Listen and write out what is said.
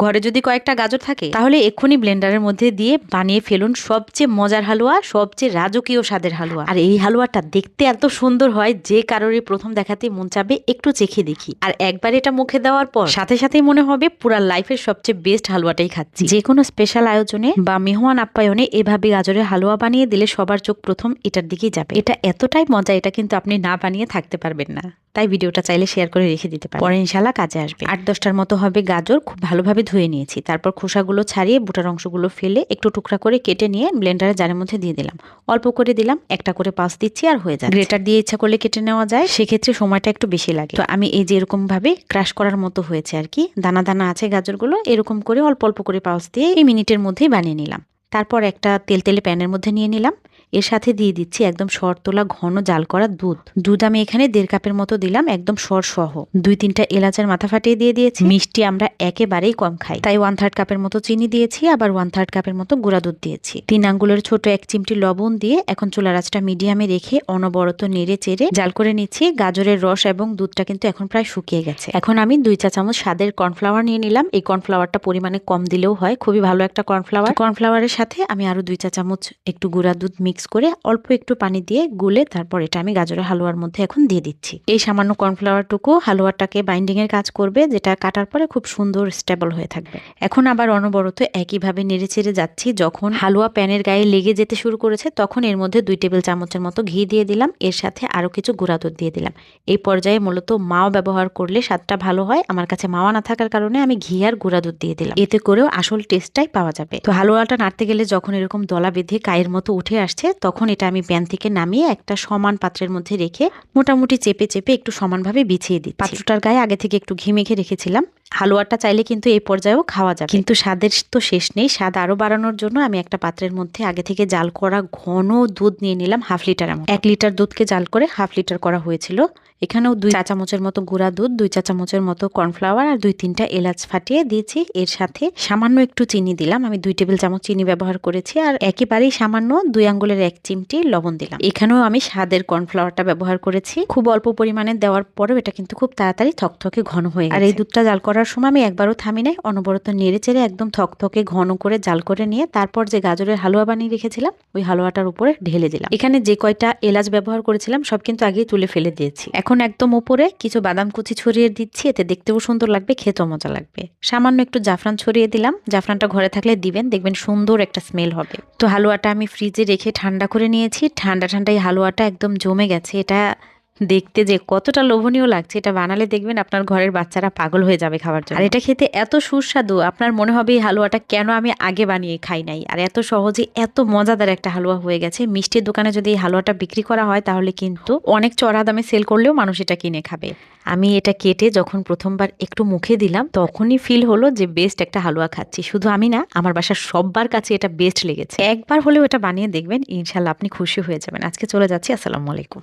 ঘরে যদি কয়েকটা গাজর থাকে তাহলে এক্ষুনি ব্লেন্ডারের মধ্যে দিয়ে বানিয়ে ফেলুন সবচেয়ে মজার হালুয়া, সবচেয়ে রাজকীয় স্বাদের হালুয়া। আর এই হালুয়াটা দেখতে এত সুন্দর হয় যে কারোরই প্রথম দেখাতেই মন চাবে একটু চেখে দেখি। আর একবার এটা মুখে দেওয়ার পর সাথে সাথেই মনে হবে পুরা লাইফের সবচেয়ে বেস্ট হালুয়াটাই খাচ্ছি। যে কোনো স্পেশাল আয়োজনে বা মেহমান আপ্যায়নে এভাবে গাজরের হালুয়া বানিয়ে দিলে সবার চোখ প্রথম এটার দিকেই যাবে। এটা এতটাই মজা, এটা কিন্তু আপনি না বানিয়ে থাকতে পারবেন না। তাই ভিডিওটা চাইলে শেয়ার করে রেখে দিতে পারেন, পরে ইনশাল্লাহ কাজে আসবে। 8-10টার মতো হবে গাজর, খুব ভালোভাবে ধুয়ে নিয়েছি। তারপর খোসাগুলো ছাড়িয়ে বুটার অংশগুলো ফেলে একটু টুকরা করে কেটে নিয়ে ব্লেন্ডারে জারের মধ্যে দিয়ে দিলাম। অল্প করে দিলাম, একটা করে পাস দিচ্ছি আর হয়ে যায়। গ্রেটার দিয়ে ইচ্ছা করলে কেটে নেওয়া যায়, সেক্ষেত্রে সময়টা একটু বেশি লাগে। তো আমি এই যে এরকম ভাবে ক্রাশ করার মতো হয়েছে আর কি, দানা দানা আছে গাজরগুলো, এরকম করে অল্প অল্প করে পাস দিয়ে এই মিনিটের মধ্যেই বানিয়ে নিলাম। তারপর একটা তেলে প্যানের মধ্যে নিয়ে নিলাম। এর সাথে দিয়ে দিচ্ছি একদম সর তোলা ঘন জাল করা দুধ আমি এখানে 1.5 কাপের মতো দিলাম, একদম সর সহ। 2-3টা এলাচের মাথা ফাটিয়ে দিয়ে দিয়েছি। মিষ্টি আমরা একেবারেই কম খাই, তাই 1/3 কাপের মতো চিনি দিয়েছি, আবার 1/3 কাপের মতো গুঁড়া দুধ দিয়েছি। 3 আঙ্গুলের ছোট 1 চিমটি লবণ দিয়ে এখন চুলার আঁচটা মিডিয়ামে রেখে অনবরত নেড়ে চেড়ে জাল করে নিচ্ছি। গাজরের রস এবং দুধটা কিন্তু এখন প্রায় শুকিয়ে গেছে। এখন আমি 2 চা চামচ স্বাদের কর্নফ্লাওয়ার নিয়ে নিলাম। এই কর্নফ্লাওয়ারটা পরিমাণে কম দিলেও হয়, খুবই ভালো একটা কর্নফ্লাওয়ার। কর্নফ্লাওয়ারের সাথে আমি আরো 2 চা চামচ একটু গুঁড়া দুধ মিক্স করে অল্প একটু পানি দিয়ে গুলে তারপর এটা আমি গাজরের হালুয়ার মধ্যে এখন দিয়ে দিচ্ছি। এই সামান্য কর্নফ্লাওয়ারটুকু হালুয়াটাকে বাইন্ডিং এর কাজ করবে, যেটা কাটার পরে খুব সুন্দর স্টেবল হয়ে থাকবে। এখন আবার অনবরত একইভাবে নেড়ে চেড়ে যাচ্ছি। যখন হালুয়া প্যানের গায়ে লেগে যেতে শুরু করেছে তখন এর মধ্যে 2 টেবিল চামচের মতো ঘি দিয়ে দিলাম। এর সাথে আরো কিছু গুঁড়া দুধ দিয়ে দিলাম। এই পর্যায়ে মূলত মাও ব্যবহার করলে স্বাদটা ভালো হয়। আমার কাছে মাওয়া না থাকার কারণে আমি ঘি আর গুঁড়া দুধ দিয়ে দিলাম, এতে করেও আসল টেস্টটাই পাওয়া যাবে। তো হালুয়াটা নাড়তে গেলে যখন এরকম দলা বেঁধে কায়ের মতো উঠে আসছে তখন এটা আমি প্যান থেকে নামিয়ে একটা সমান পাত্রের মধ্যে রেখে মোটামুটি চেপে চেপে একটু সমানভাবে বিছিয়ে দিই। পাত্রটার গায়ে আগে থেকে একটু ঘি মেখে রেখেছিলাম। হালুয়াটা চাইলে কিন্তু এই পর্যায়েও খাওয়া যাবে, কিন্তু স্বাদের তো শেষ নেই। স্বাদ আরো বাড়ানোর জন্য আমি একটা পাত্রের মধ্যে আগে থেকে জাল করা ঘন দুধ নিয়ে নিলাম 1/2 লিটার। 1 লিটার দুধকে জাল করে 1/2 লিটার করা হয়েছিল। এখানেও 2 চা চামচের মতো গুঁড়া দুধ, 2 চা চামচের মতো কর্নফ্লাওয়ার আর 2-3টা এলাচ ফাটিয়ে দিয়েছি। এর সাথে সামান্য একটু চিনি দিলাম, আমি 2 টেবিল চামচ চিনি ব্যবহার করেছি। আর একেবারেই সামান্য 2 আঙ্গুলের 1 চিমটি লবণ দিলাম। এখানেও আমি স্বাদের কর্নফ্লাওয়ারটা ব্যবহার করেছি। খুব অল্প পরিমাণে দেওয়ার পরেও এটা কিন্তু খুব তাড়াতাড়ি থকথকে ঘন হয়ে গেছে। আর এই দুধটা জাল করার সময় আমি একবারও থামি নাই, অনবরত নেড়ে চেড়ে একদম থকথকে ঘন করে জাল করে নিয়ে তারপর যে গাজরের হালুয়া বানিয়ে রেখেছিলাম ওই হালুয়াটার উপরে ঢেলে দিলাম। এখানে যে কয়টা এলাচ ব্যবহার করেছিলাম সব কিন্তু আগেই তুলে ফেলে দিয়েছি। এখন একদম উপরে কিছু বাদাম কুচি ছড়িয়ে দিচ্ছি, এতে দেখতেও সুন্দর লাগবে, খেতেও মজা লাগবে। সামান্য একটু জাফরান ছড়িয়ে দিলাম, জাফরানটা ঘরে থাকলে দিবেন, দেখবেন সুন্দর একটা স্মেল হবে। তো হালুয়াটা আমি ফ্রিজে রেখে ঠান্ডা করে নিয়েছি। ঠান্ডা এই হালুয়াটা একদম জমে গেছে। এটা দেখতে যে কতটা লোভনীয় লাগছে, এটা বানালে দেখবেন আপনার ঘরের বাচ্চারা পাগল হয়ে যাবে খাবার জন্য। আর এটা খেতে এত সুস্বাদু, আপনার মনে হবে এই হালুয়াটা কেন আমি আগে বানিয়ে খাই নাই। আর এত সহজে এত মজাদার একটা হালুয়া হয়ে গেছে। মিষ্টির দোকানে যদি এই হালুয়াটা বিক্রি করা হয় তাহলে কিন্তু অনেক চড়া দামে সেল করলেও মানুষ এটা কিনে খাবে। আমি এটা কেটে যখন প্রথমবার একটু মুখে দিলাম তখনই ফিল হলো যে বেস্ট একটা হালুয়া খাচ্ছি। শুধু আমি না, আমার বাসার সবার কাছে এটা বেস্ট লেগেছে। একবার হলেও এটা বানিয়ে দেখবেন, ইনশাল্লাহ আপনি খুশি হয়ে যাবেন। আজকে চলে যাচ্ছি, আসসালামু আলাইকুম।